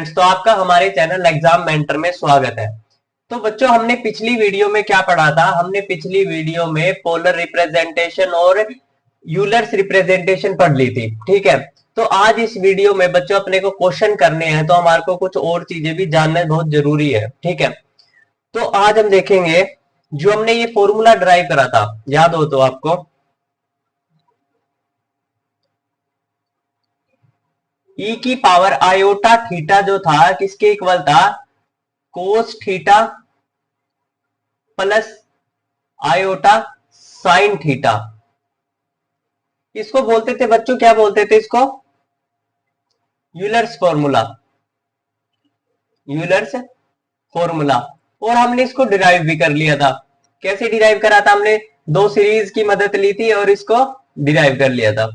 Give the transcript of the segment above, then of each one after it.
Students, तो आपका हमारे चैनल एग्जाम मेंटर में स्वागत है। तो बच्चों, हमने पिछली वीडियो में क्या पढ़ा था? हमने पिछली वीडियो में पोलर रिप्रेजेंटेशन और यूलर्स रिप्रेजेंटेशन पढ़ ली थी। ठीक है, तो आज इस वीडियो में बच्चों अपने को क्वेश्चन करने हैं, तो हमारे को कुछ और चीजें भी जानना बहुत जरूरी है। ठीक है, तो आज हम देखेंगे जो हमने ये फॉर्मूला ड्राइव करा था, याद हो तो आपको, ई की पावर आयोटा थीटा जो था किसके इक्वल था? कोस theta plus iota sine theta. इसको बोलते थे बच्चों, क्या बोलते थे इसको? Euler's formula, Euler's formula. और हमने इसको डिराइव भी कर लिया था। कैसे डिराइव करा था? हमने दो सीरीज की मदद ली थी और इसको डिराइव कर लिया था।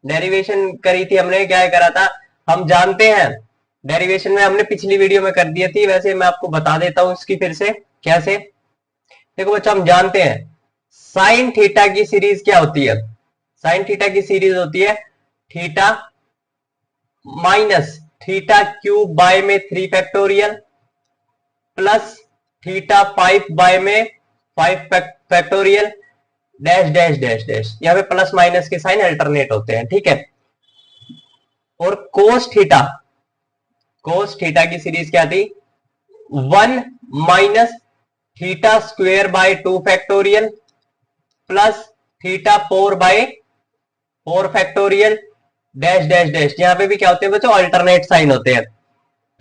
डेरिवेशन करी थी हमने, क्या करा था हम जानते हैं। डेरिवेशन में हमने पिछली वीडियो में कर दी थी, वैसे मैं आपको बता देता हूं इसकी फिर से कैसे। देखो बच्चों, हम जानते हैं साइन थीटा की सीरीज क्या होती है? साइन थीटा की सीरीज होती है theta minus theta cube by में 3 फैक्टोरियल प्लस थीटा 5 बाय में 5 factorial dash dash dash dash. यहां पे प्लस माइनस के साइन अल्टरनेट होते हैं। ठीक है, और कोस थीटा की सीरीज क्या थी? 1 minus theta square by 2 factorial plus theta 4 by 4 factorial dash dash dash. यहां पे भी क्या होते हैं बच्चों? अल्टरनेट साइन होते हैं।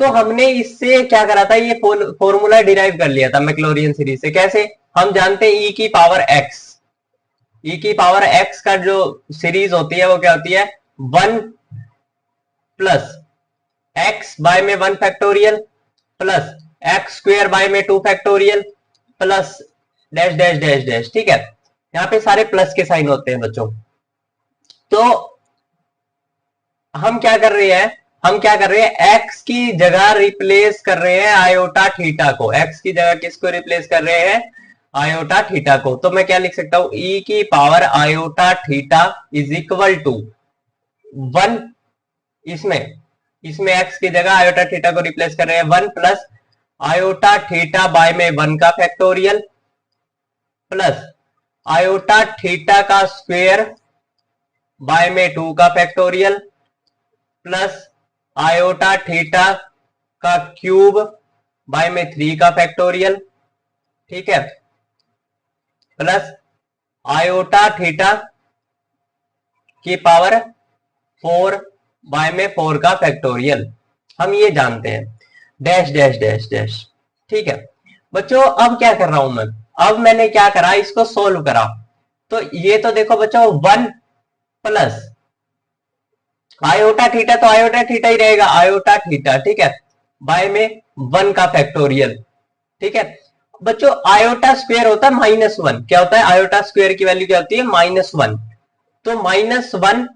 तो हमने इससे क्या करा था? ये फॉर्मूला डिराइव कर लिया था मैक्लॉरियन सीरीज से। कैसे? हम जानते हैं ई की पावर एक्स, ई की पावर एक्स का जो सीरीज होती है वो क्या होती है? 1 प्लस एक्स बाय में 1 factorial plus x square by में 2 factorial plus dash dash dash dash. ठीक है, यहां पे सारे प्लस के साइन होते हैं बच्चों। तो हम क्या कर रहे हैं? हम क्या कर रहे हैं? एक्स की जगह रिप्लेस कर रहे हैं आयोटा थीटा को। एक्स की जगह किसको रिप्लेस कर रहे हैं? आयोटा थीटा को। तो मैं क्या लिख सकता हूं? ई की power iota theta is equal to 1, इसमें एक्स की जगह आयोटा थीटा को रिप्लेस कर रहे हैं 1 प्लस आयोटा थीटा बाय में 1 का फैक्टोरियल प्लस आयोटा थीटा का स्क्वेयर बाय में 2 का फैक्टोरियल प्लस आयोटा थीटा का क्यूब बाय में 3 का फैक्टोरियल। ठीक है, प्लस आयोटा थीटा की पावर 4 बाय में 4 का फैक्टोरियल। हम ये जानते हैं डैश डैश डैश डैश। ठीक है बच्चों, अब क्या कर रहा हूं मैं? अब मैंने क्या करा? इसको सोल्व करा। तो ये तो देखो बच्चों 1 प्लस आयोटा थीटा, तो आयोटा थीटा ही रहेगा, आयोटा थीटा। ठीक है, बाय में 1 का फैक्टोरियल। ठीक है बच्चों, आयोटा स्क्वायर होता है -1। क्या होता है? आयोटा स्क्वायर की वैल्यू क्या होती है? -1। तो -1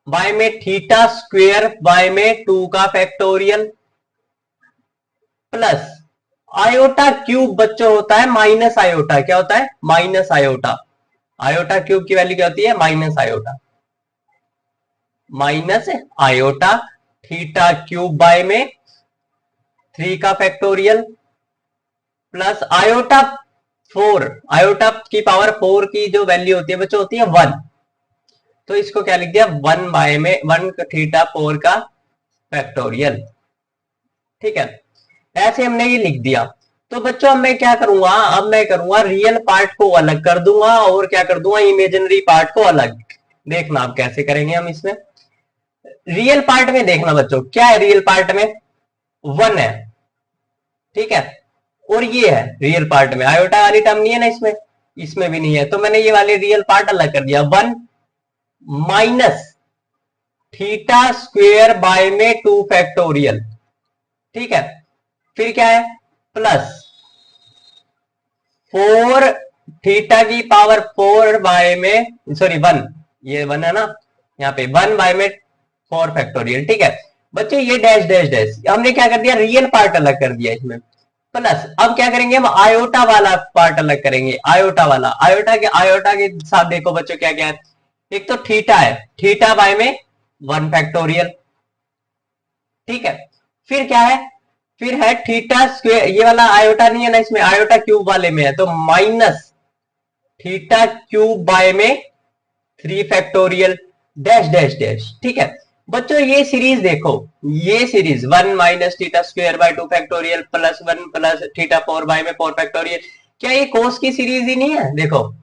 बाय में थीटा स्क्वायर बाय में 2 का फैक्टोरियल प्लस आयोटा क्यूब बच्चों होता है माइनस आयोटा। क्या होता है? Minus iota. आयोटा क्यूब की वैल्यू क्या होती है? Minus iota. Minus iota theta cube by में 3 का फैक्टोरियल प्लस आयोटा 4, आयोटा की पावर 4 की जो वैल्यू होती है बच्चों होती है 1। तो इसको क्या लिख दिया? 1 बाय में 1 थीटा 4 का फैक्टोरियल। ठीक है, ऐसे हमने ये लिख दिया। तो बच्चों अब मैं क्या करूंगा? अब मैं करूंगा रियल पार्ट को अलग कर दूंगा और क्या कर दूंगा? इमेजिनरी पार्ट को अलग। देखना आप कैसे करेंगे हम इसमें। रियल पार्ट में देखना बच्चों, क्या है रियल पार्ट में? 1 है। ठीक है, और ये है रियल पार्ट में, आयोटा वाली टर्म नहीं है ना इसमें, इसमें भी नहीं है। तो मैंने ये वाले रियल पार्ट अलग कर दिया। 1 माइनस थीटा स्क्वेयर बाय में 2 फैक्टोरियल। ठीक है, फिर क्या है? प्लस 4 थीटा की पावर 4 बाय में, सॉरी 1, ये 1 है ना यहाँ पे, 1 बाय में 4 फैक्टोरियल। ठीक है बच्चे, ये डैश डैश डैश हमने क्या कर दिया? रियल पार्ट अलग कर दिया इसमें। प्लस अब क्या करेंगे हम? आयोटा वाला पार्ट अलग करेंगे। आयोटा वाला, आयोटा के साथ देखो बच्चों क्या क्या है। एक तो थीटा है, थीटा बाय में 1 फैक्टोरियल ठीक है, फिर क्या है, फिर है थीटा स्क्वेयर, ये वाला आयोटा नहीं है ना इसमें, आयोटा क्यूब वाले में है, तो माइनस थीटा क्यूब बाय में 3 फैक्टोरियल डैश डैश डैश। ठीक है बच्चों, ये सीरीज देखो, ये series 1 minus theta square by 2 factorial plus 1 plus theta 4 by में 4 फैक्टोरियल, क्या ये कोस की सीरीज ही नहीं है? देखो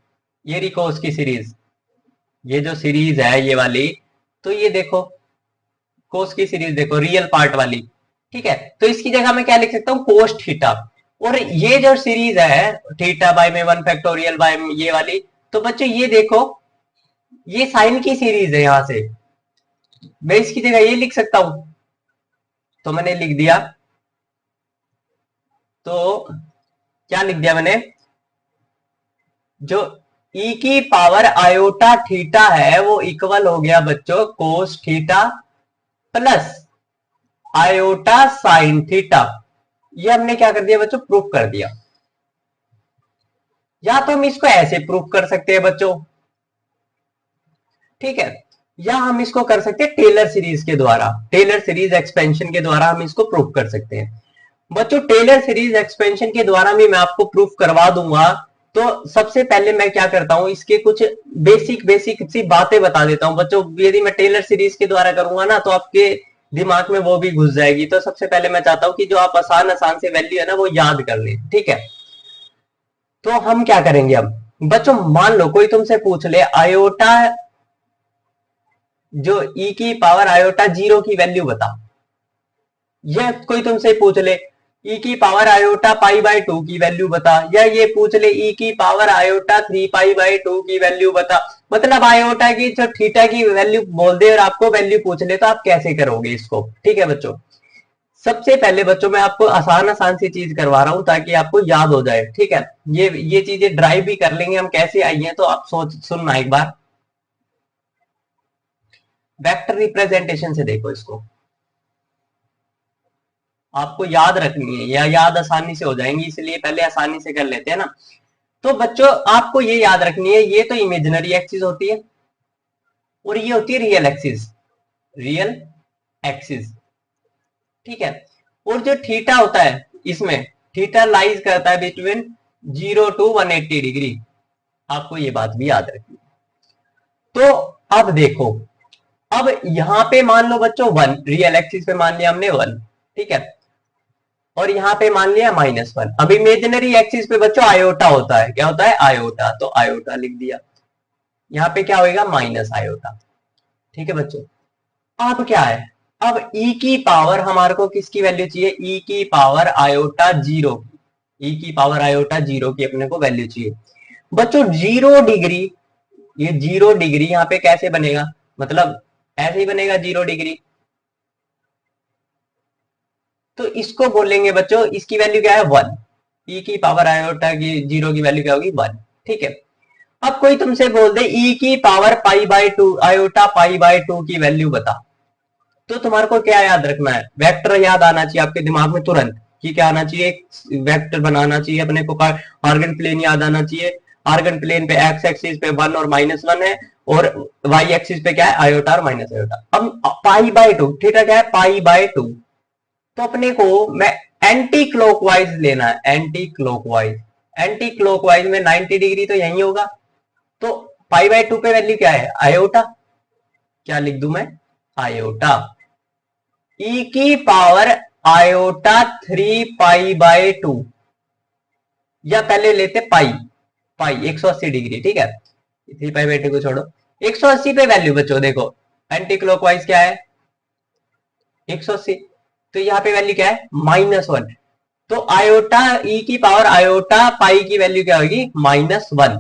ये रही कोस की सीरीज, ये जो सीरीज है ये वाली, तो ये देखो कोस की सीरीज देखो, रियल पार्ट वाली। ठीक है, तो इसकी जगह मैं क्या लिख सकता हूँ, कोस थीटा। और ये जो सीरीज है थीटा बाय में 1 फैक्टोरियल बाय ये वाली, तो बच्चों ये देखो ये साइन की सीरीज है, यहां से मैं इसकी जगह ये लिख सकता हूं, तो मैंने लिख दिया, तो क्या लिख दिया मैंने, जो e की पावर आयोटा थीटा है वो इक्वल हो गया बच्चों कोस theta plus iota sine theta. ये हमने क्या कर दिया बच्चों, प्रूफ कर दिया। या तो हम इसको ऐसे प्रूफ कर सकते हैं बच्चों, ठीक है, या हम इसको कर सकते हैं टेलर सीरीज के द्वारा, टेलर सीरीज एक्सपेंशन के द्वारा हम इसको प्रूफ कर सकते हैं। बच्चों टेलर सीरीज एक्सपेंशन के द्वारा भी मैं आपको प्रूफ करवा दूंगा। तो सबसे पहले मैं क्या करता हूं, इसके कुछ बेसिक बेसिक सी बातें बता देता हूं बच्चों। यदि मैं टेलर सीरीज के द्वारा करूंगा ना तो आपके दिमाग में वो भी घुस जाएगी। तो सबसे पहले मैं चाहता हूं कि जो आप आसान आसान से वैल्यू है ना वो याद कर लें। ठीक है, तो हम क्या करेंगे अब बच्चों, मान लो कोई तुमसे पूछ ले आयोटा, जो e की पावर आयोटा 0 की वैल्यू बता, यह कोई तुमसे पूछ ले e की पावर आयोटा पाई बाय 2 की वैल्यू बता, या ये पूछ ले e की पावर आयोटा 3 पाई बाय 2 की वैल्यू बता, मतलब आयोटा की जो थीटा की वैल्यू बोल दे और आपको वैल्यू पूछ ले, तो आप कैसे करोगे इसको? ठीक है बच्चों, सबसे पहले बच्चों मैं आपको आसान आसान सी चीज करवा रहा हूं ताकि आपको याद हो जाए। ठीक है, ये चीजें ड्राइव भी कर लेंगे हम, कैसे आई हैं तो आप सोच सुनना एक बार। वेक्टर रिप्रेजेंटेशन से देखो इसको, आपको याद रखनी है या याद आसानी से हो जाएंगी, इसलिए पहले आसानी से कर लेते हैं ना। तो बच्चों आपको ये याद रखनी है, ये तो इमेजिनरी एक्सिस होती है और ये होती है रियल एक्सिस, रियल एक्सिस। ठीक है, और जो थीटा होता है इसमें, थीटा लाइज करता है बिटवीन 0 to 180 डिग्री, आपको ये बात भी याद रखनी है। तो अब देखो, अब यहां पे मान लो बच्चों 1, रियल एक्सिस पे मान लिया हमने 1, ठीक है, और यहां पे मान लिया -1। अब इमेजिनरी एक्सिस पे बच्चों आयोटा होता है, क्या होता है, आयोटा, तो आयोटा लिख दिया, यहां पे क्या होगा, माइनस आयोटा। ठीक है बच्चों, अब क्या है, अब e की पावर हमारे को किसकी वैल्यू चाहिए, e की पावर आयोटा 0 की, e की पावर आयोटा 0 की अपने को वैल्यू चाहिए। बच्चों 0 डिग्री, ये 0 डिग्री यहां पे कैसे बनेगा, मतलब ऐसे ही बनेगा 0 डिग्री, तो इसको बोलेंगे बच्चों, इसकी वैल्यू क्या है 1, e की पावर आयोटा की 0 की वैल्यू क्या होगी 1। ठीक है, अब कोई तुमसे बोल दे e की power pi by 2 iota pi by 2 की वैल्यू बता, तो तुम्हारे को क्या याद रखना है, वेक्टर याद आना चाहिए आपके दिमाग में तुरंत, कि क्या आना चाहिए, वेक्टर बनाना चाहिए अपने को, आर्गन प्लेन याद आना चाहिए, आर्गन प्लेन पे एक्स एक्सिस पे 1 और -1 है, और वाई एक्सिस पे क्या है, आयोटा और माइनस आयोटा। अब पाई बाय 2, ठीक है, क्या है पाई बाय 2, तो अपने को मैं एंटी क्लॉकवाइज लेना है, एंटी क्लॉकवाइज, एंटी क्लॉकवाइज में 90 डिग्री तो यही होगा, तो पाई बाय 2 पे वैल्यू क्या है, आयोटा, क्या लिख दूं मैं, आयोटा, e की पावर आयोटा 3 पाई बाय 2, या पहले लेते पाई, पाई 180 डिग्री, ठीक है, 3 पाई बाय 2 को छोड़ो, 180 पे वैल्यू बच्चों देखो, एंटी क्लॉकवाइज क्या है 180, तो यहाँ पे वैल्यू क्या है -1, तो आयोटा e की पावर आयोटा पाई की वैल्यू क्या होगी -1।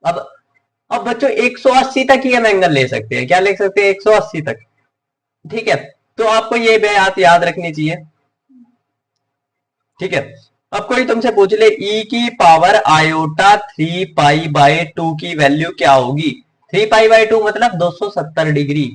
अब बच्चों 180 तक ही हम एंगल ले सकते हैं, क्या ले सकते हैं 180 तक। ठीक है, तो आपको ये बात याद रखनी चाहिए। ठीक है, अब कोई तुमसे पूछ ले e की पावर आयोटा 3 पाई बाय 2 की वैल्यू क्या होगी, 3 पाई बाय 2 मतलब 270 डिग्री,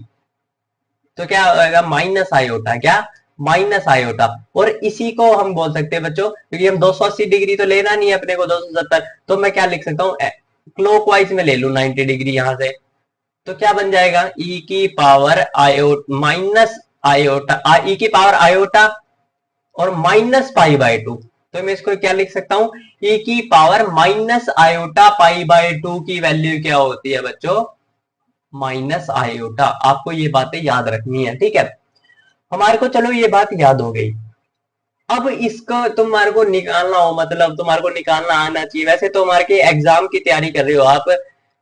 तो क्या होगा माइनस आयोटा, क्या माइनस आयोटा, और इसी को हम बोल सकते हैं बच्चों, क्योंकि हम 280 डिग्री तो लेना नहीं है अपने को 270, तो मैं क्या लिख सकता हूं, क्लॉकवाइज में ले लू 90 डिग्री यहां से, तो क्या बन जाएगा e की पावर आयो माइनस आयोटा ई की पावर आयोटा और माइनस पाई बाय टू। तो मैं इसको क्या लिख सकता हूं, ई की power minus iota pi by two की वैल्यू क्या होती है बच्चों, माइनस आयोटा। आपको ये बातें याद रखनी है, ठीक है। हमारे को चलो ये बात याद हो गई। अब इसको तुम्हारे को निकालना हो, मतलब तुम्हारे को निकालना आना चाहिए। वैसे तो हमारे के एग्जाम की तैयारी कर रहे हो आप,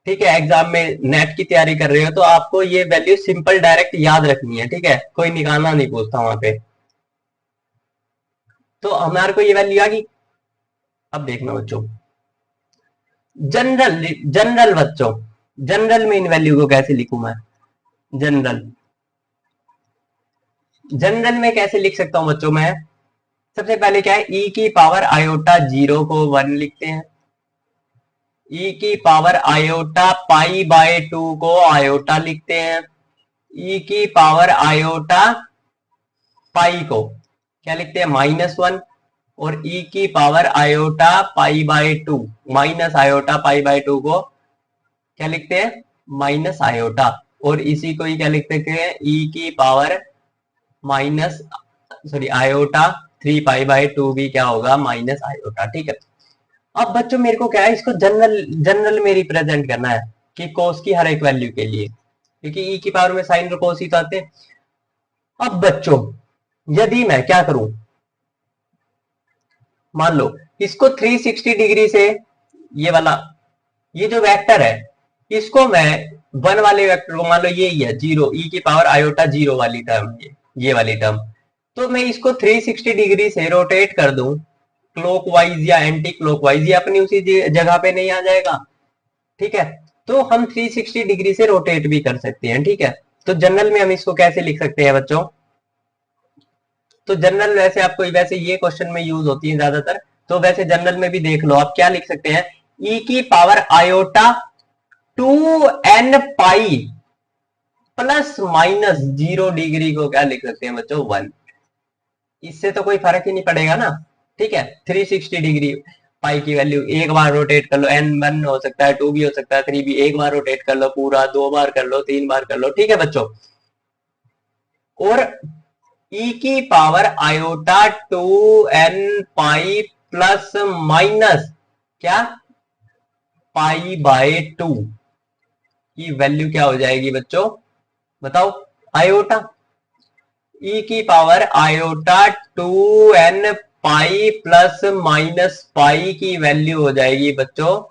ठीक है, एग्जाम में नेट की तैयारी कर रहे हो, तो आपको ये वैल्यू सिंपल डायरेक्ट याद रखनी है, ठीक है, कोई निकालना नहीं पूछता वहां पे। तो हमारे को ये वैल्यू आ गई। अब देखना बच्चों, जनरल जनरल बच्चों, जनरल में इन वैल्यू को कैसे लिखूं मैं, जनरल जनरल में कैसे लिख सकता हूं बच्चों मैं। सबसे पहले क्या है, ई की पावर आयोटा जीरो को वन लिखते हैं, ई की power iota pi by two को आयोटा लिखते हैं, ई की पावर आयोटा पाई को क्या लिखते हैं, माइनस वन, और ई की power iota pi by two minus iota pi by two को क्या लिखते हैं, माइनस आयोटा। और इसी को ही क्या लिख सकते हैं, ई की power minus sorry iota three pi by two भी क्या होगा, माइनस आयोटा, ठीक है। अब बच्चों मेरे को क्या है, इसको जनरल जनरल में रिप्रेजेंट करना है कि कोस की हर एक वैल्यू के लिए, क्योंकि ई की पावर में साइन और कोस ही तो आते हैं। अब बच्चों यदि मैं क्या करूं, मान लो इसको 360 डिग्री से ये वाला ये जो वेक्टर है इसको मैं वन वाले वेक्टर को मान लो ये ही है जीरो, ई की पावर आयोटा जीरो वाली टर्म, ये वाली टर्म, तो मैं इसको 360 डिग्री से रोटेट कर दूं क्लॉकवाइज या एंटी क्लॉकवाइज, ये अपनी उसी जगह पे नहीं आ जाएगा, ठीक है। तो हम 360 डिग्री से रोटेट भी कर सकते हैं, ठीक है। तो जनरल में हम इसको कैसे लिख सकते हैं बच्चों, तो जनरल वैसे आपको वैसे ये क्वेश्चन में यूज होती है ज्यादातर, तो वैसे जनरल में भी देख लो आप क्या लिख सकते हैं, ई की power iota 2n pi plus minus zero degree को क्या लिख सकते हैं बच्चों, वन। इससे तो कोई फर्क ही नहीं पड़ेगा ना, ठीक है। 360 डिग्री पाई की वैल्यू एक बार रोटेट कर लो, एन वन हो सकता है, टू भी हो सकता है, थ्री भी, एक बार रोटेट कर लो पूरा, दो बार कर लो, तीन बार कर लो, ठीक है बच्चों। और ई की power iota 2n pi plus minus क्या, पाई बाय टू की वैल्यू क्या हो जाएगी बच्चों, बताओ, आयोटा। ई की power iota 2n pi plus minus pi की वैल्यू हो जाएगी बच्चों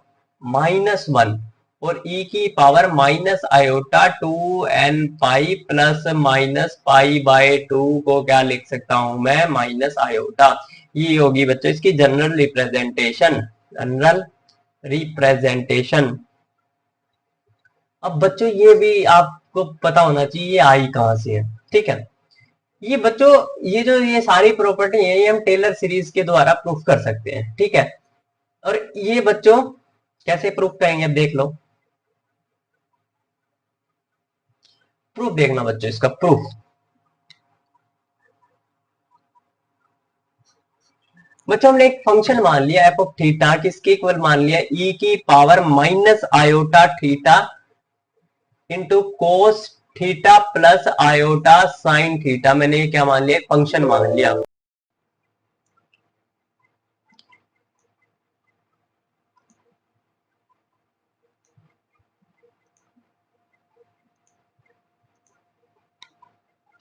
माइनस वन, और ई की power minus iota 2n pi plus minus pi by two को क्या लिख सकता हूं मैं, माइनस आयोटा। ये होगी बच्चों इसकी जनरल रिप्रेजेंटेशन, जनरल रिप्रेजेंटेशन। अब बच्चों ये भी आपको पता होना चाहिए ये आई कहां से है, ठीक है। ये बच्चों ये जो ये सारी प्रॉपर्टी है ये हम टेलर सीरीज के द्वारा प्रूफ कर सकते हैं, ठीक है। और ये बच्चों कैसे प्रूफ करेंगे, अब देख लो, प्रूफ देखना बच्चों, इसका प्रूफ। बच्चों हमने एक फंक्शन मान लिया एफ ऑफ थीटा, किसके इक्वल मान लिया, ई की power minus iota theta into cos theta plus iota sine theta. मैंने क्या मान लिया, फंक्शन मान लिया।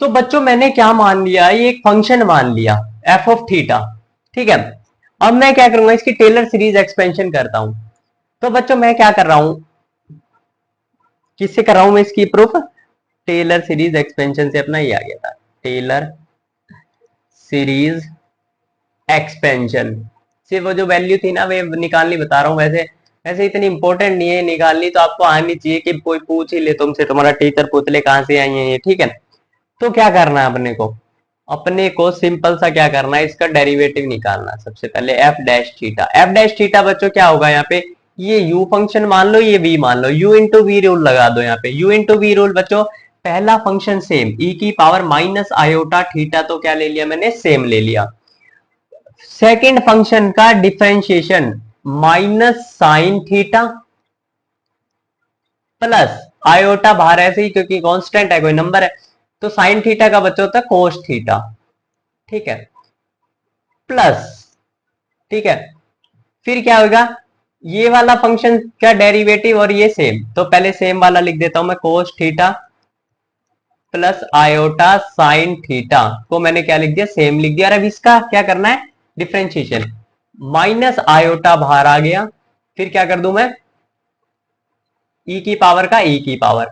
तो बच्चों मैंने क्या मान लिया, ये एक फंक्शन मान लिया एफ ऑफ थीटा, ठीक है। अब मैं क्या करूंगा, इसकी टेलर सीरीज एक्सपेंशन करता हूं। तो बच्चों मैं क्या कर रहा हूं, किससे कर रहा हूं मैं इसकी प्रूफ, टेलर सीरीज एक्सपेंशन से, अपना ये आ गया था टेलर सीरीज एक्सपेंशन से। वो जो वैल्यू थी ना वे निकालनी बता रहा हूं, वैसे वैसे इतनी इंपॉर्टेंट नहीं है निकालनी, तो आपको आनी चाहिए कि कोई पूछ ही ले तुमसे, तुम्हारा टीचर पूछ ले कहां से आई है ये, ठीक है। तो क्या करना है अपने को, अपने को सिंपल सा क्या करना है, इसका डेरिवेटिव निकालना। सबसे पहले F dash theta, F dash theta बच्चों क्या होगा, यहाँ पे ये u फंक्शन मान लो, ये v मान लो, u इंटू वी रूल लगा दो यहाँ पे, u इंटू वी रूल बच्चों, पहला फंक्शन सेम e की पावर माइनस आयोटा थीटा, तो क्या ले लिया मैंने, सेम ले लिया। सेकेंड फंक्शन का differentiation minus sine theta plus iota बाहर ऐसे ही क्योंकि कांस्टेंट है, कोई नंबर है, तो साइन थीटा का बच्चा होता है कोस थीटा, ठीक है, प्लस, ठीक है, फिर क्या होगा, ये वाला फंक्शन क्या डेरिवेटिव और ये सेम, तो पहले सेम वाला लिख देता हूं मैं, कोस theta plus iota sine theta को मैंने क्या लिख दिया, सेम लिख दिया। और अब इसका क्या करना है, डिफरेंशिएशन, माइनस आयोटा बाहर आ गया, फिर क्या कर दूं मैं, ई की पावर का ई की पावर,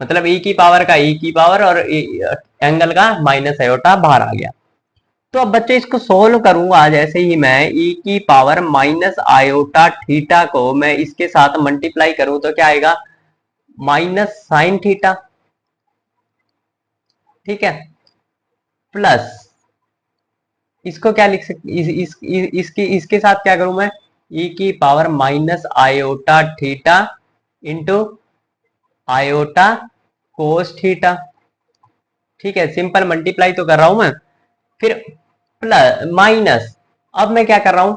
मतलब ई की पावर का ई की पावर, और एंगल का माइनस आयोटा बाहर आ गया। तो अब बच्चे इसको सोल्व करूंगा आज ऐसे ही, मैं ई की पावर माइनस आयोटा थीटा को मैं इसके साथ मल्टीप्लाई करूं तो क्या आएगा, माइनस साइन थीटा, ठीक है, प्लस इसको क्या लिख सकते, इसके साथ क्या करूं मैं, ई की power minus iota theta into iota cos theta, ठीक है, सिंपल मल्टीप्लाई तो कर रहा हूं मैं, फिर प्लस माइनस, अब मैं क्या कर रहा हूं,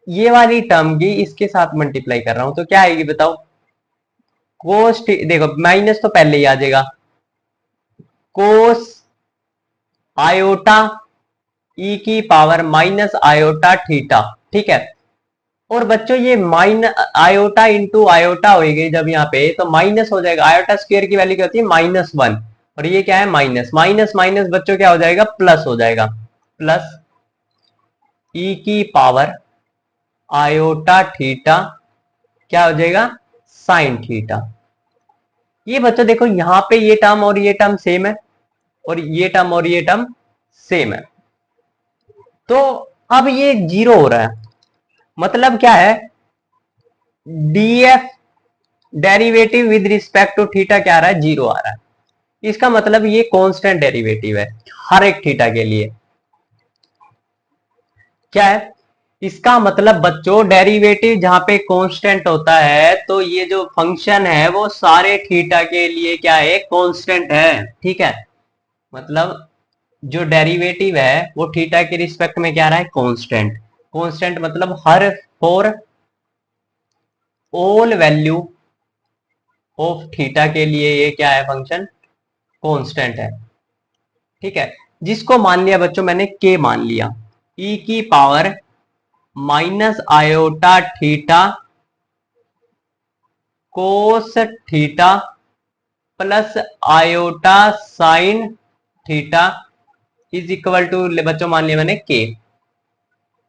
ये वाली टर्म की इसके साथ मल्टीप्लाई कर रहा हूं तो क्या आएगी बताओ, कोस, देखो माइनस तो पहले ही आ जाएगा, कोस आयोटा ई की पावर माइनस आयोटा थीटा, ठीक है, और बच्चों ये आयोटा इंटू आयोटा होगी जब यहाँ पे तो माइनस हो जाएगा, आयोटा स्क्वायर की वैल्यू क्या होती है, -1, और ये क्या है, माइनस माइनस माइनस बच्चों क्या हो जाएगा, प्लस हो जाएगा, प्लस ई की पावर आयोटा थीटा क्या हो जाएगा, साइन थीटा। ये बच्चों देखो यहाँ पे ये टर्म और ये टर्म सेम है, और ये टर्म और ये टर्म सेम है, तो अब ये जीरो हो रहा है, मतलब क्या है, DF derivative with respect to theta क्या आ रहा है, जीरो आ रहा है, इसका मतलब ये कांस्टेंट डेरिवेटिव है हर एक थीटा के लिए, क्या है, इसका मतलब बच्चों डेरिवेटिव जहां पे कांस्टेंट होता है तो ये जो फंक्शन है वो सारे थीटा के लिए क्या है, कांस्टेंट है, ठीक है, मतलब जो डेरिवेटिव है वो थीटा के रिस्पेक्ट में क्या रहा है, कांस्टेंट, कांस्टेंट मतलब her for all value of theta के लिए ये क्या है, फंक्शन कांस्टेंट है, ठीक है, जिसको मान लिया बच्चों मैंने के मान लिया, ई की power minus iota theta cos theta plus iota sine theta is equal to बच्चों मान लिया मैंने के,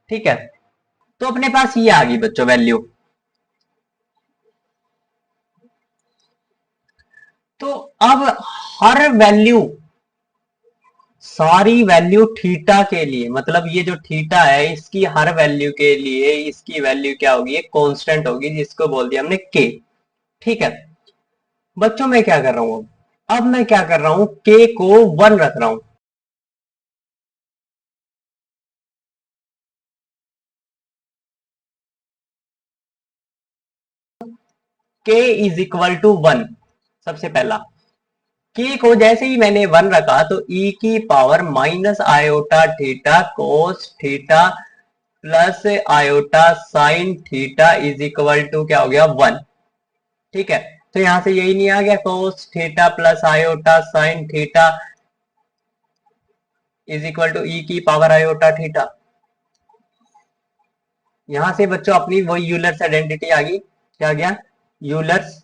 ठीक है, तो अपने पास ये आ गई बच्चों वैल्यू। तो अब हर वैल्यू, सारी वैल्यू थीटा के लिए, मतलब ये जो थीटा है इसकी हर वैल्यू के लिए इसकी वैल्यू क्या होगी, कांस्टेंट होगी, जिसको बोल दिया हमने के, ठीक है, बच्चों मैं क्या कर रहा हूं, अब मैं क्या कर रहा हूं, के को 1 रख रहा हूं, के इज इक्वल टू 1, सबसे पहला के को जैसे ही मैंने 1 रखा तो ई की power minus iota theta cos theta plus iota sine theta is equal to क्या हो गया, 1, ठीक है, तो यहां से यही नहीं आ गया, cos theta plus iota sine theta is equal to e की पावर आयोटा थीटा, यहां से बच्चों अपनी वही यूलर्स आइडेंटिटी आ गई, क्या आ गया, यूलर्स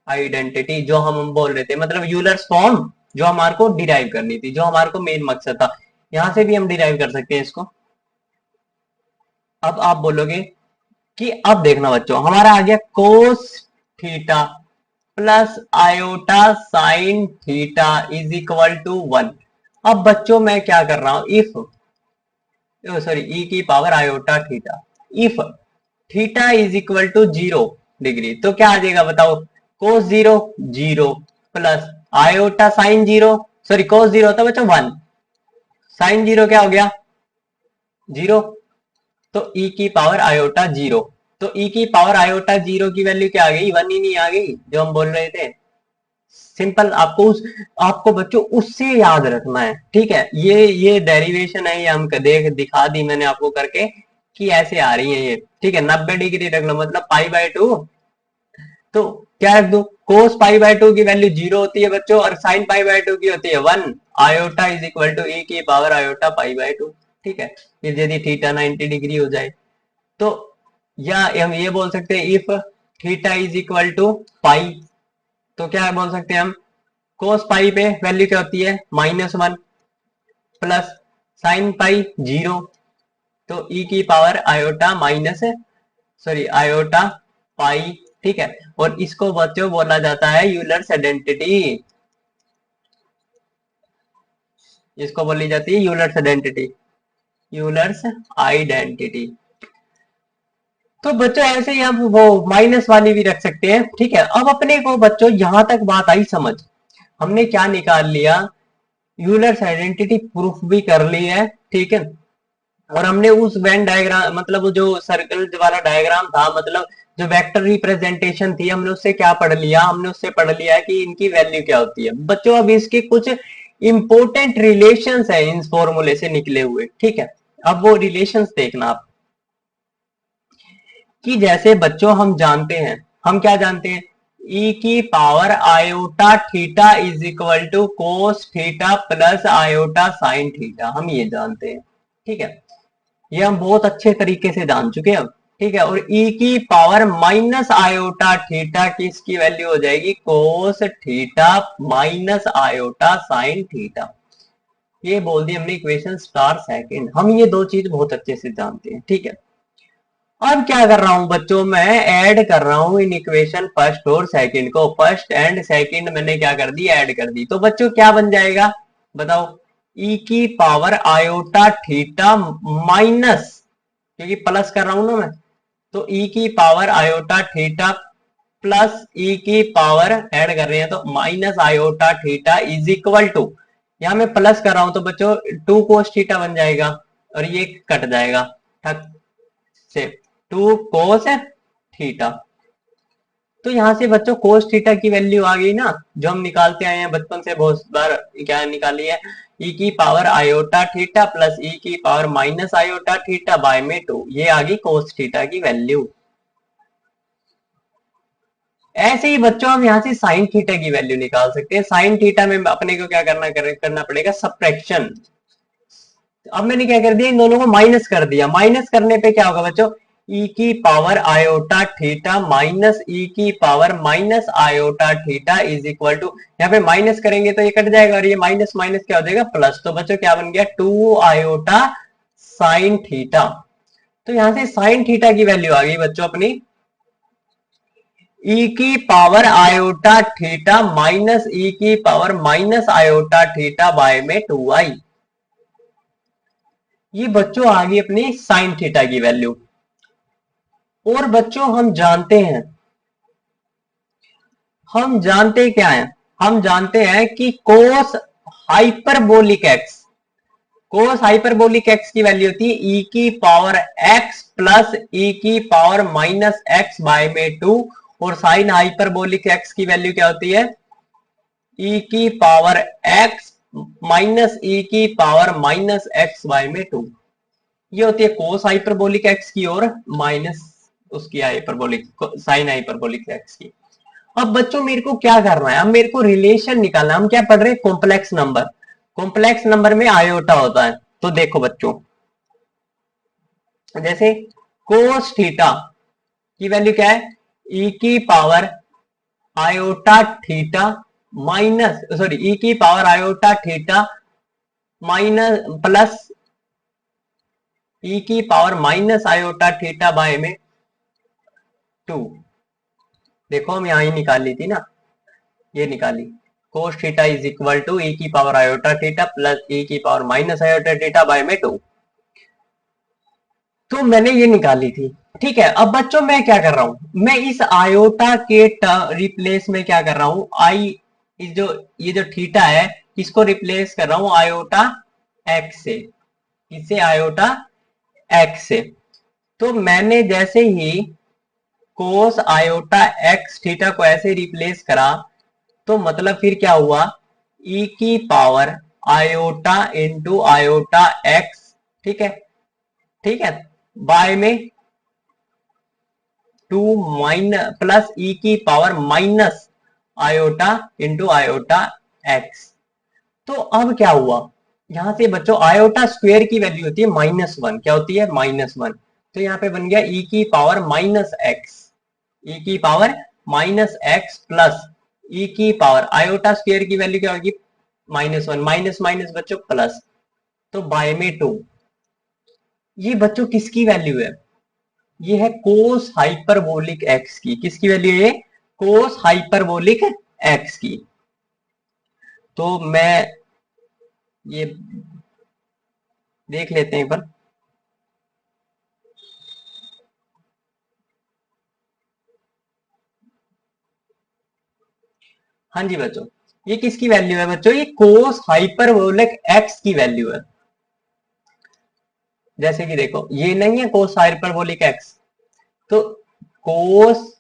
आइडेंटिटी जो हम बोल रहे थे, मतलब यूलर्स फॉर्म जो हमारे को डिराइव करनी थी, जो हमारे को मेन मकसद था, यहां से भी हम डिराइव कर सकते हैं इसको। अब आप बोलोगे कि अब देखना बच्चों हमारा आ गया cos theta plus iota sine theta is equal to 1। अब बच्चों मैं क्या कर रहा हूं, इफ सॉरी ई की power iota theta, if theta is equal to 0 degree तो क्या आ जाएगा बताओ, cos 0 0 plus iota sine 0, sorry cos 0 होता बच्चों 1, साइन 0 क्या हो गया 0, तो ई की पावर आयोटा 0, तो ई की पावर आयोटा 0 की वैल्यू क्या आ गई, 1 ही नहीं आ गई जो हम बोल रहे थे, सिंपल आपको बच्चों उससे याद रखना है, ठीक है, ये डेरिवेशन है, ये हम देख दिखा दी मैंने आपको करके कि ऐसे आ रही है ये, ठीक है, 90 डिग्री रखना मतलब π/2, तो क्या रख दू, कोस पाई बाय 2 की वैल्यू 0 होती है बच्चों, और साइन पाई बाय 2 की होती है 1, iota is equal to e की पावर आयोटा पाई बाय 2। ठीक है, फिर यदि थीटा 90 डिग्री हो जाए तो, या हम ये बोल सकते हैं if theta is equal to pi, तो क्या बोल सकते हैं हम, कोस पाई पे वैल्यू क्या होती है -1 प्लस साइन पाई 0, तो ई की power iota minus, sorry iota पाई। ठीक है, और इसको बच्चों बोला जाता है यूलर्स आइडेंटिटी, इसको बोली जाती है यूलर्स आइडेंटिटी, यूलर्स आइडेंटिटी। तो बच्चों ऐसे ही हम वो माइनस वाली भी रख सकते हैं। ठीक है, अब अपने को बच्चों यहां तक बात आई समझ, हमने क्या निकाल लिया, यूलर्स आइडेंटिटी प्रूफ भी कर ली है। ठीक है, और हमने उस वेन डायग्राम, मतलब जो सर्कल वाला डायग्राम था, मतलब जो वेक्टर रिप्रेजेंटेशन थी, हमने उससे क्या पढ़ लिया, हमने उससे पढ़ लिया है कि इनकी वैल्यू क्या होती है बच्चों। अब इसके कुछ इंपॉर्टेंट रिलेशंस है इन फॉर्मूले से निकले हुए। ठीक है, अब वो रिलेशंस देखना आप, कि जैसे बच्चों हम जानते हैं, हम क्या जानते हैं, e की power iota theta is equal to cos theta plus iota sine theta, हम ये जानते हैं। ठीक है, ये हम बहुत अच्छे तरीके से जान चुके हैं अब। ठीक है, और e की पावर माइनस आयोटा थीटा की इसकी वैल्यू हो जाएगी cos theta minus iota sine theta. ये बोल दी हमने इक्वेशन स्टार सेकंड, हम ये दो चीज बहुत अच्छे से जानते हैं। ठीक है, अब क्या कर रहा हूं बच्चों, मैं ऐड कर रहा हूं इन इक्वेशन फर्स्ट और सेकंड को, फर्स्ट एंड सेकंड मैंने क्या कर दी, ऐड कर दी। तो बच्चों क्या बन जाएगा बताओ, e की पावर आयोटा थीटा माइनस, क्योंकि प्लस कर रहा हूं ना मैं, तो e की power iota theta plus e की पावर ऐड कर रहे हैं तो minus iota theta is equal to, यहां मैं प्लस कर रहा हूं तो बच्चों 2 कोस थीटा बन जाएगा, और ये कट जाएगा ठक से, 2 कोस थीटा। तो यहां से बच्चों कोस थीटा की वैल्यू आ गई ना, जो हम निकालते आए हैं बचपन से बहुत बार, क्या निकाली है, e की power iota theta plus e की power minus iota theta by में 2, ये आ गई कोस थीटा की वैल्यू। ऐसे ही बच्चों हम यहां से साइन थीटा की वैल्यू निकाल सकते हैं। साइन थीटा में अपने को क्या करना पड़ेगा, सब्ट्रैक्शन। अब मैंने क्या कर दिया, इन दोनों को माइनस कर दिया, माइनस करने पे क्या होगा बच्चों, e की power iota theta minus e की power minus iota theta is equal to, यहाँ पे माइनस करेंगे तो ये कट जाएगा, और ये माइनस माइनस क्या हो जाएगा प्लस, तो बच्चों क्या बन गया 2 आयोटा साइन थीटा। तो यहां से साइन थीटा की वैल्यू आ गई बच्चों अपनी e की power iota theta minus e की power minus iota theta by में 2i। ये बच्चों आ गई अपनी साइन थीटा की वैल्यू। और बच्चों हम जानते क्या है, हम जानते हैं कि cos hyperbolic x, cos hyperbolic x की वैल्यू होती है e की पावर x प्लस e की पावर माइनस एक्स बाय में 2, और साइन हाइपरबोलिक एक्स की वैल्यू क्या होती है, e की पावर x माइनस e की पावर माइनस एक्स बाय में 2, ये होती है कोस हाइपरबोलिक एक्स की, और माइनस उसकी हाइपरबोलिक साइन हाइपरबोलिक एक्स की। अब बच्चों मेरे को क्या करना है, अब मेरे को रिलेशन निकालना, हम क्या पढ़ रहे हैं, कॉम्प्लेक्स नंबर, कॉम्प्लेक्स नंबर में आयोटा होता है। तो देखो बच्चों, जैसे कोस थीटा की वैल्यू क्या है, e की power iota theta minus, sorry e की power iota theta minus plus e की power minus iota theta by में 2। देखो हम यहां ही निकाल ली थी ना, ये निकाली, cos theta is equal to e की power iota theta plus e की power minus iota theta by में 2, तो मैंने ये निकाली थी। ठीक है, अब बच्चों मैं क्या कर रहा हूं, मैं इस आयोटा के रिप्लेस में क्या कर रहा हूं, आई इस जो ये जो थीटा है इसको रिप्लेस कर रहा हूं आयोटा एक्स से, इसे आयोटा एक्स से। तो मैंने जैसे ही कोस आयोटा एक्स थीटा को ऐसे रिप्लेस करा, तो मतलब फिर क्या हुआ, e की power iota into iota x, ठीक है, ठीक है, बाय में टू माइनस प्लस ई की power minus iota into iota x. तो अब क्या हुआ, यहां से बच्चों आयोटा स्क्वायर की वैल्यू होती है -1, क्या होती है -1। तो यहाँ पे बन गया ई की पावर माइनस एक्स, ई की power minus x plus e की पावर आयोटा स्क्वायर की वैल्यू क्या होगी -1, माइनस माइनस बच्चों प्लस, तो बाय में 2। ये बच्चों किसकी वैल्यू है, ये है कोस हाइपरबोलिक एक्स की। किसकी वैल्यू है, कोस हाइपरबोलिक एक्स की। तो मैं ये देख लेते हैं एक बार। हाँ जी बच्चों, ये किसकी वैल्यू है बच्चों, ये कोस हाइपरबोलिक एक्स की वैल्यू है। जैसे कि देखो ये नहीं है कोस हाइपरबोलिक एक्स, तो कोस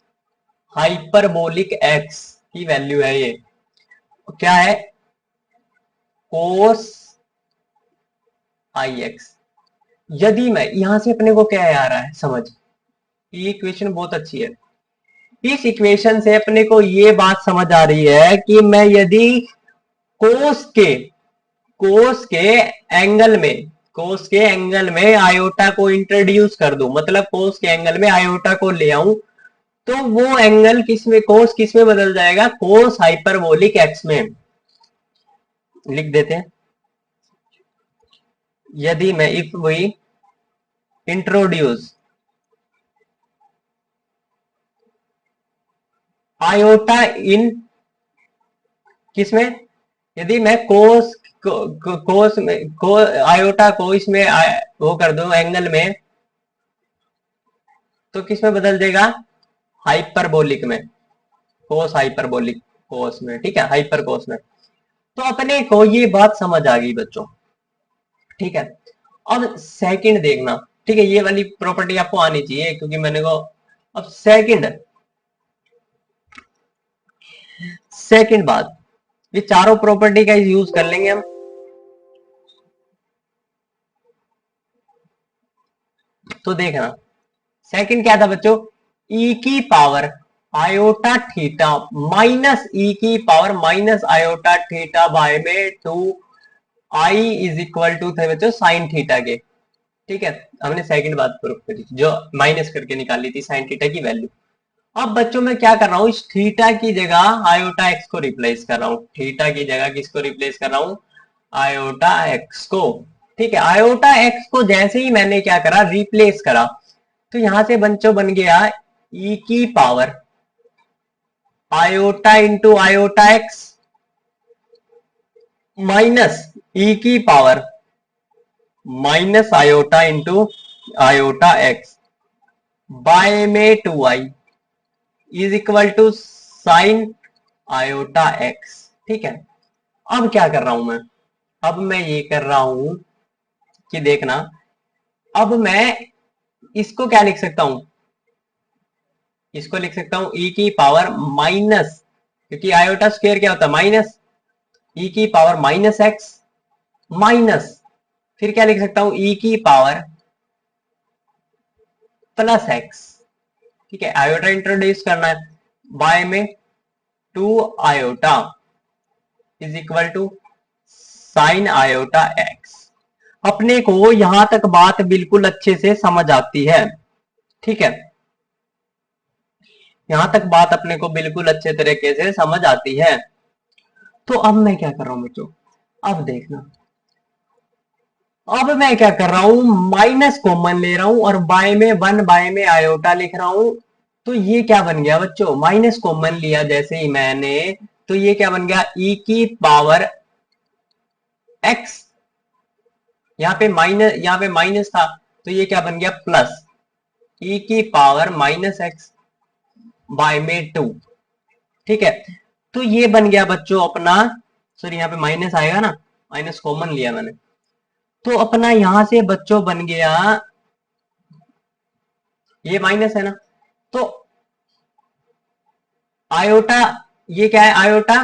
हाइपरबोलिक एक्स की वैल्यू है ये, क्या है, कोस आई एक्स। यदि मैं यहां से अपने को क्या आ रहा है समझ, ये इक्वेशन बहुत अच्छी है। इस इक्वेशन से अपने को ये बात समझ आ रही है कि मैं यदि कोस के कोस के एंगल में कोस के एंगल में आयोटा को इंट्रोड्यूस कर दूं, मतलब कोस के एंगल में आयोटा को ले आऊं, तो वो एंगल किसमें, कोस किसमें बदल जाएगा, कोस हाइपरबोलिक एक्स में। लिख देते हैं, यदि मैं इफ वी इंट्रोड्यूस आयोटा इन किसमें, यदि मैं कोस में आयोटा को इसमें वो कर दूं एंगल में, तो किसमें बदल देगा, हाइपरबोलिक में, कोस हाइपरबोलिक कोस में, ठीक है, हाइपर कोस में। तो अपने को ये बात समझ आ गई बच्चों, ठीक है। अब सेकंड देखना, ठीक है, ये वाली प्रॉपर्टी आपको आनी चाहिए क्योंकि मैंने को, अब सेकंड बात, ये चारों प्रॉपर्टी का यूज कर लेंगे हम। तो देखना सेकंड क्या था बच्चों, ई की power iota theta minus e की power minus iota theta by में 2 आई इज इक्वल टू थे बच्चों साइन थीटा के, ठीक है। हमने सेकंड बात प्रूफ करी जो माइनस करके निकाली थी साइन थीटा की वैल्यू। अब बच्चों मैं क्या कर रहा हूं, इस थीटा की जगह आयोटा एक्स को रिप्लेस कर रहा हूं, थीटा की जगह किसको रिप्लेस कर रहा हूं, आयोटा एक्स को, ठीक है। आयोटा एक्स को जैसे ही मैंने क्या करा, रिप्लेस करा, तो यहां से बच्चों बन गया ई की power iota into iota x minus e की power minus iota into iota x by में 2i is equal to sine iota x, ठीक है। अब क्या कर रहा हूं मैं, अब मैं ये कर रहा हूं कि देखना, अब मैं इसको क्या लिख सकता हूं, इसको लिख सकता हूं ई की पावर माइनस, क्योंकि आयोटा स्क्वायर क्या होता है माइनस, ई की पावर माइनस एक्स माइनस, फिर क्या लिख सकता हूं ई की पावर प्लस एक्स, ठीक है। आयोटा इंट्रोड्यूस करना है, बाय में 2 iota is equal to sine iota x. अपने को यहां तक बात बिल्कुल अच्छे से समझ आती है, ठीक है, यहां तक बात अपने को बिल्कुल अच्छे तरीके से समझ आती है। तो अब मैं क्या कर रहा हूं बच्चों, अब देखना, अब मैं क्या कर रहा हूं, माइनस कॉमन ले रहा हूं और बाय में 1 बाय में आयोटा लिख रहा हूं। तो ये क्या बन गया बच्चों, माइनस कॉमन लिया जैसे ही मैंने, तो ये क्या बन गया, ई की पावर एक्स, यहाँ पे माइनस था, तो ये क्या बन गया प्लस ई की पावर माइनस एक्स बाय में 2, ठीक है। तो ये बन गया बच्चों अपना, सॉरी यहाँ पे माइनस आएगा ना, माइनस कॉमन लिया मैंने, तो अपना यहां से बच्चों बन गया, ये माइनस है ना, तो आयोटा, ये क्या है आयोटा,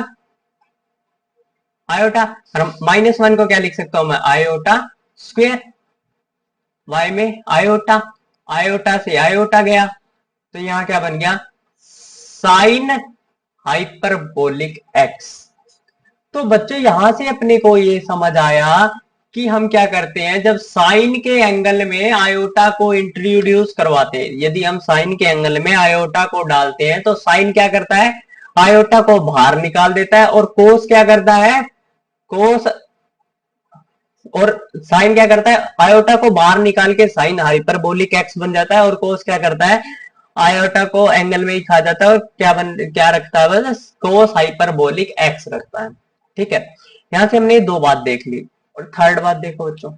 आयोटा, और -1 को क्या लिख सकता हूं मैं, आयोटा स्क्वायर, वाई में आयोटा, आयोटा से आयोटा गया, तो यहां क्या बन गया, साइन हाइपरबोलिक एक्स। तो बच्चों यहां से अपने को ये समझ आया कि हम क्या करते हैं, जब साइन के एंगल में आयोटा को इंट्रोड्यूस करवाते हैं, यदि हम साइन के एंगल में आयोटा को डालते हैं तो साइन क्या करता है, आयोटा को बाहर निकाल देता है, और कोस क्या करता है, कोस, और साइन क्या करता है, आयोटा को बाहर निकाल के साइन हाइपरबोलिक एक्स बन जाता है, और कोस क्या करता है, आयोटा को एंगल में ही खा जाता है और क्या रखता है, बस कोस हाइपरबोलिक एक्स रखता है। ठीक है, यहां से हमने दो बात देख ली, और थर्ड बात देखो बच्चों,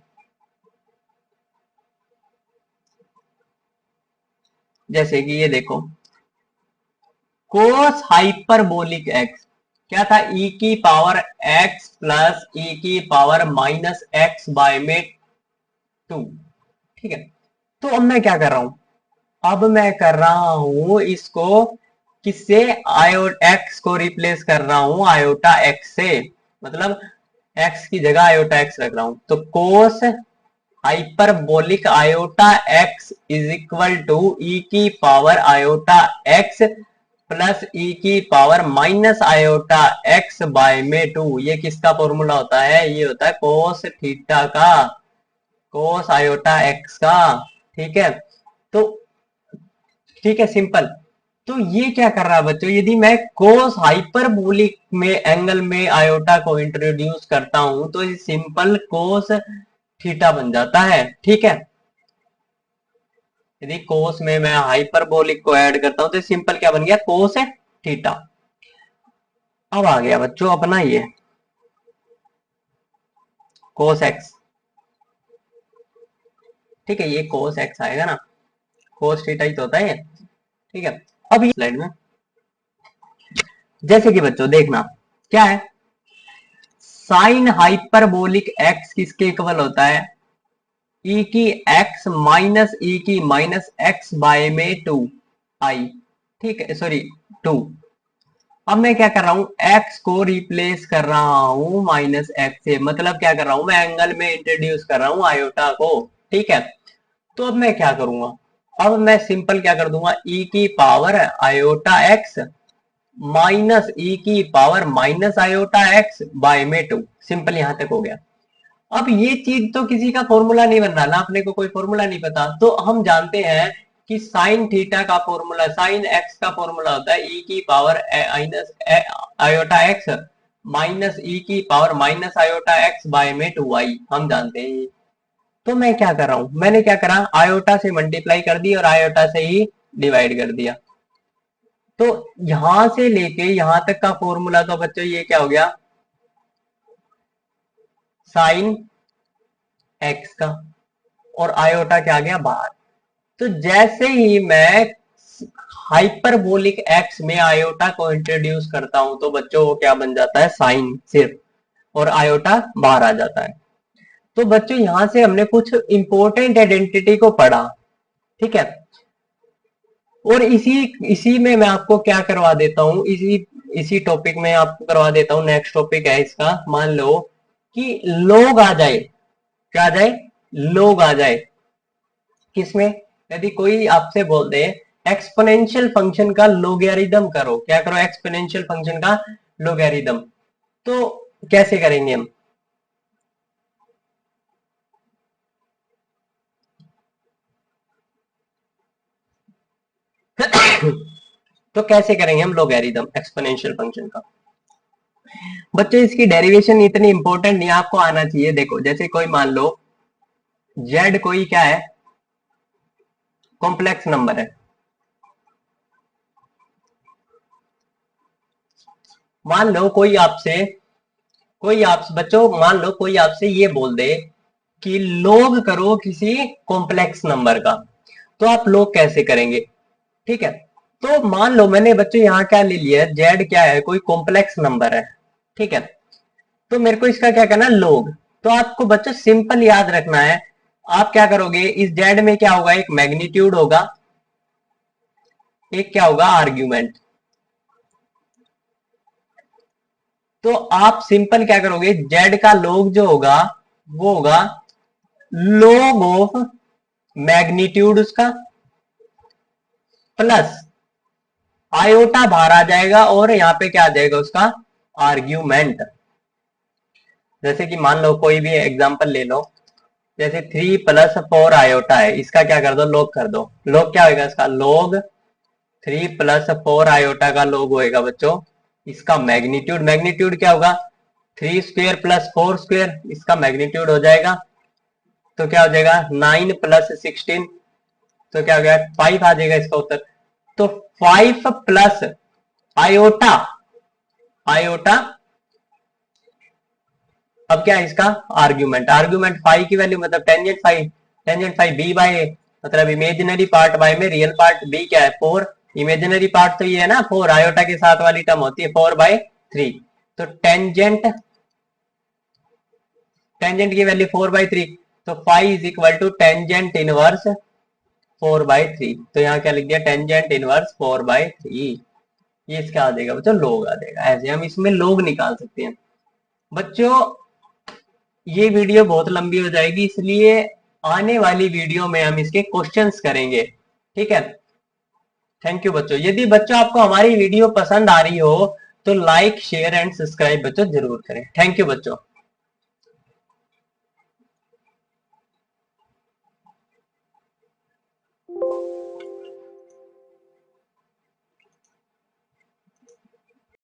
जैसे कि ये देखो, कोस हाइपरबोलिक एक्स क्या था, ई की पावर एक्स प्लस ई की पावर माइनस एक्स बाय में 2। ठीक है, तो अब मैं क्या कर रहा हूं, अब मैं कर रहा हूं इसको किससे, आयो एक्स को रिप्लेस कर रहा हूं आयोटा एक्स से, मतलब एक्स की जगह आयोटा एक्स रख रहा हूं, तो cos hyperbolic iota x is equal to e की power iota x plus e की power minus iota x by में 2। ये किसका फॉर्मूला होता है, ये होता है कोस थीटा का, कोस आयोटा एक्स का। ठीक है, तो ठीक है, सिंपल। तो ये क्या कर रहा है बच्चों, यदि मैं कोस हाइपरबोलिक में एंगल में आयोटा को इंट्रोड्यूस करता हूं तो ये सिंपल कोस थीटा बन जाता है। ठीक है, यदि कोस में मैं हाइपरबोलिक को ऐड करता हूं तो सिंपल क्या बन गया, कोस थीटा। अब आ गया बच्चों अपना ये कोस एक्स। ठीक है, ये कोस एक्स आएगा ना, कोस थीटा ही तो होता है ये। ठीक है, अब ये स्लाइड में जैसे कि बच्चों देखना क्या है, साइन हाइपरबोलिक एक्स किसके इक्वल होता है, ई की एक्स माइनस ई की माइनस एक्स बाय में 2 आई। ठीक है, सॉरी 2। अब मैं क्या कर रहा हूं, x को रिप्लेस कर रहा हूं माइनस एक्स से, मतलब क्या कर रहा हूं, मैं एंगल में इंट्रोड्यूस कर रहा हूं आयोटा को। ठीक है, तो अब मैं क्या करूंगा, अब मैं सिंपल क्या कर दूंगा, e की power iota x minus e की power minus iota x by में 2। सिंपल यहां तक हो गया। अब ये चीज तो किसी का फॉर्मूला नहीं बन रहा ना, अपने को कोई फॉर्मूला नहीं पता, तो हम जानते हैं कि साइन थीटा का फॉर्मूला, साइन एक्स का फॉर्मूला होता है ई की power minus iota x minus e की power minus iota x by में 2 आई, हम जानते हैं ये। तो मैं क्या कर रहा हूं, मैंने क्या करा, आयोटा से मल्टीप्लाई कर दी और आयोटा से ही डिवाइड कर दिया। तो यहां से लेके यहां तक का फॉर्मूला तो बच्चों ये क्या हो गया, साइन एक्स का, और आयोटा क्या आ गया बाहर। तो जैसे ही मैं हाइपरबोलिक एक्स में आयोटा को इंट्रोड्यूस करता हूं तो बच्चों वो क्या बन जाता है, साइन सिर्फ, और आयोटा बाहर आ जाता है। तो बच्चों यहां से हमने कुछ इंपॉर्टेंट आइडेंटिटी को पढ़ा। ठीक है, और इसी इसी में मैं आपको क्या करवा देता हूं, इसी इसी टॉपिक में आपको करवा देता हूं, नेक्स्ट टॉपिक है इसका, मान लो कि लोग आ जाए, क्या आ जाए, लोग आ जाए किसमें, यदि कोई आपसे बोल दे एक्सपोनेंशियल फंक्शन का लोगैरिथम करो, क्या करो, एक्सपोनेंशियल फंक्शन का लोगैरिथम, तो कैसे करेंगे हम, तो कैसे करेंगे हम लोगैरिथम एक्सपोनेंशियल फंक्शन का। बच्चों इसकी डेरिवेशन इतनी इंपॉर्टेंट नहीं, आपको आना चाहिए। देखो जैसे कोई मान लो जेड कोई क्या है, कॉम्प्लेक्स नंबर है, मान लो कोई आपसे बच्चों मान लो कोई आपसे ये बोल दे कि लोग करो किसी कॉम्प्लेक्स नंबर का, तो आप लोग कैसे करेंगे। ठीक है, तो मान लो मैंने बच्चों यहाँ क्या ले लिया है, जेड क्या है, कोई कॉम्प्लेक्स नंबर है। ठीक है, तो मेरे को इसका क्या करना है, लोग। तो आपको बच्चों सिंपल याद रखना है, आप क्या करोगे, इस जेड में क्या होगा, एक मैग्नीट्यूड होगा, एक क्या होगा, आर्ग्यूमेंट। तो आप सिंपल क्या करोगे, जेड का लोग जो होगा वो होगा log ऑफ मैग्नीट्यूड उसका प्लस आयोटा बाहर आ जाएगा और यहाँ पे क्या आ जाएगा उसका आर्ग्यूमेंट। जैसे कि मान लो कोई भी एग्जांपल ले लो, जैसे 3 + 4 आयोटा है, इसका क्या कर दो लॉग कर दो। लॉग क्या होगा इसका, लॉग 3 + 4 आयोटा का लॉग होएगा बच्चों इसका मैग्नीट्यूड। मैग्नीट्यूड क्या होगा 3² + 4², इसका मैग्नीट्यूड हो जाएगा। तो क्या हो जाएगा 9 + 16, तो क्या हो गया 5 आ जाएगा इसका उत्तर। तो 5 प्लस आयोटा, आयोटा अब क्या है इसका आर्ग्यूमेंट। आर्ग्यूमेंट 5 की वैल्यू मतलब टेंजेंट 5, टेंजेंट 5 बी बाय ए, मतलब इमेजिनरी पार्ट बाय में रियल पार्ट बी क्या है 4, इमेजिनरी पार्ट तो ये है ना 4, आयोटा के साथ वाली टर्म होती है 4/3। तो टेंजेंट, टेंजेंट की वैल्यू 4/3, तो 5 is equal to tangent inverse 4/3। तो यहाँ क्या लिख दिया टेंजेंट इनवर्स 4/3। ये इसका आ जाएगा बच्चों लोग आ जाएगा। ऐसे हम इसमें लोग निकाल सकते हैं बच्चों। ये वीडियो बहुत लंबी हो जाएगी, इसलिए आने वाली वीडियो में हम इसके क्वेश्चंस करेंगे, ठीक है। थैंक यू बच्चों। यदि बच्चों आपको हमारी वीडियो पसंद आ रही हो तो लाइक शेयर एंड सब्सक्राइब बच्चों जरूर करें। थैंक यू बच्चों।